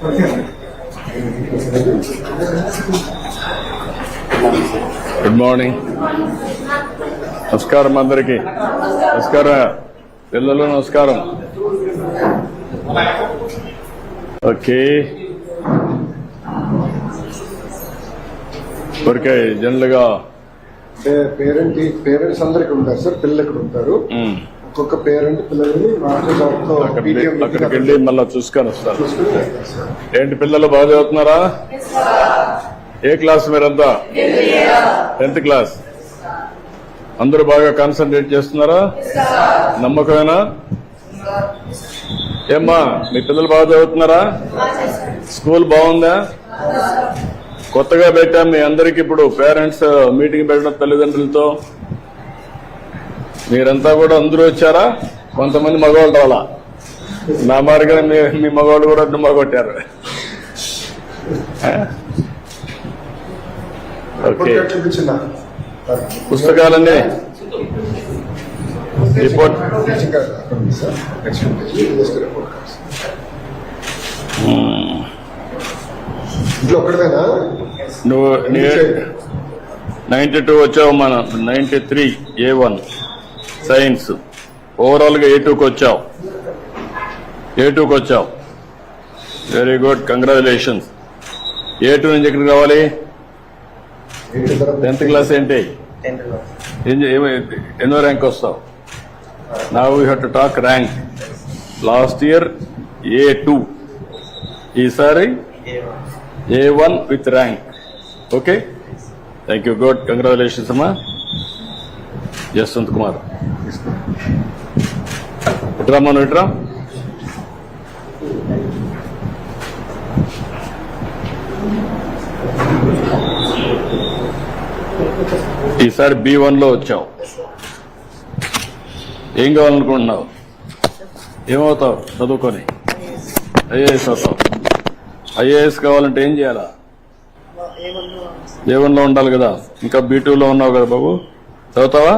Good morning. నమస్కారం అందరికి. నమస్కారం పిల్లలు, నమస్కారం. ఓకే, ఊరికే జనరల్ గా పేరెంట్స్ అందరికి ఉంటారు సార్, పిల్లలు ఇక్కడ ఉంటారు. ఒక్కొక్క పేరెంట్ పిల్లల్ని అక్కడికి వెళ్ళి మళ్ళా చూసుకొని వస్తారు. ఏంటి పిల్లలు బాగా చదువుతున్నారా? ఏ క్లాస్ మీరంతా? 10th class. అందరూ బాగా కాన్సన్ట్రేట్ చేస్తున్నారా? నమ్మకమేనా? ఏమ్మా మీ పిల్లలు బాగా చదువుతున్నారా? స్కూల్ బాగుందా? కొత్తగా పెట్టాం మీ అందరికి ఇప్పుడు పేరెంట్స్ మీటింగ్ పెట్టడం తల్లిదండ్రులతో. మీరంతా కూడా అందరూ వచ్చారా? కొంతమంది మగవాళ్ళు రాలా. నా మార్గం మీ మగవాళ్ళు కూడా మగొట్టారు. ఓకే, పుస్తకాలన్నీ రిపోర్ట్ నువ్వు 92 వచ్చావు, మన 93 A1 సైన్స్. ఓవరాల్ గా A2కి వచ్చావు. Very good, congratulations. A2 నుంచి ఎక్కడికి రావాలి? 10th class. ఏంటి ఎన్నో ర్యాంక్ వస్తావు? Now you have to talk rank. Last year A2, ఈసారి A1 with rank. Okay, thank you. Good, congratulations అమ్మా. జస్వంత్ కుమార్ ఇట్రా, మనం ఇట్రా. ఈసారి B1 లో వచ్చావు. ఏం కావాలనుకుంటున్నావు? ఏమవుతావు చదువుకొని? ఐఏఎస్ అవుతావు. ఐఏఎస్ కావాలంటే ఏం చేయాలా? A1 లో ఉండాలి కదా. ఇంకా B2 లో ఉన్నావు కదా బాబు. చదువుతావా?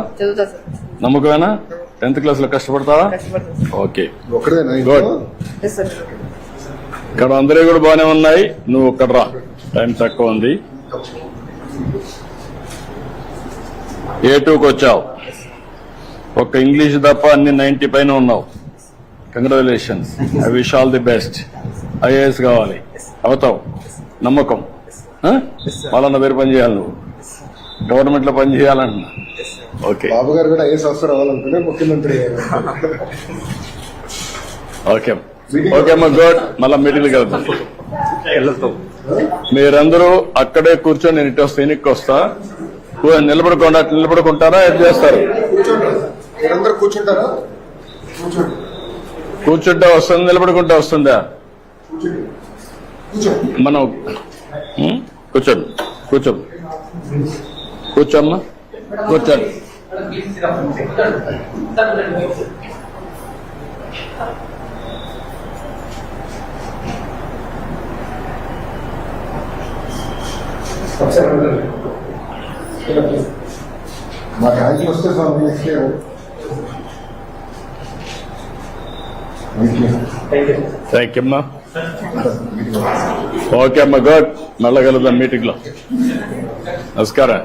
నమ్మకమేనా? 10th క్లాస్ లో కష్టపడతావా? Okay, good. ఇక్కడ అందరూ కూడా బాగానే ఉన్నాయి. నువ్వు ఒక్కడ రా, టైం తక్కువ ఉంది. A2కి వచ్చావు. ఒక్క ఇంగ్లీష్ తప్ప అన్ని 90 పైన ఉన్నావు. Congratulations. I wish all the best. IAS కావాలి, అవుతావు. నమ్మకం. మళ్ళా వేరే పని చేయాలి, నువ్వు గవర్నమెంట్ లో పని చేయాలన్నా. ఓకే, బాబు గారు కూడా ఐఏఎస్ ఆఫీసర్ అవ్వాలనుకునే ముఖ్యమంత్రి. ఓకే ఓకే అమ్మా, గుడ్. మళ్ళా మీటింగ్కి వెళ్తాం. మీరందరూ అక్కడే కూర్చొని నేను ఇటు వస్తే ఎన్నికకి వస్తా. నిలబడుకుంటారా? ఏం చేస్తారు? కూర్చుంటే వస్తుంది, నిలబడుకుంటే వస్తుందా? మనం కూర్చోమ్మా, కూర్చోండి. మా ర్యాంకులు వస్తే sir next year. Thank you అమ్మా. ఓకే అమ్మా, గుడ్. మళ్ళా కలుద్దాం మీటింగ్ లో. నమస్కారం.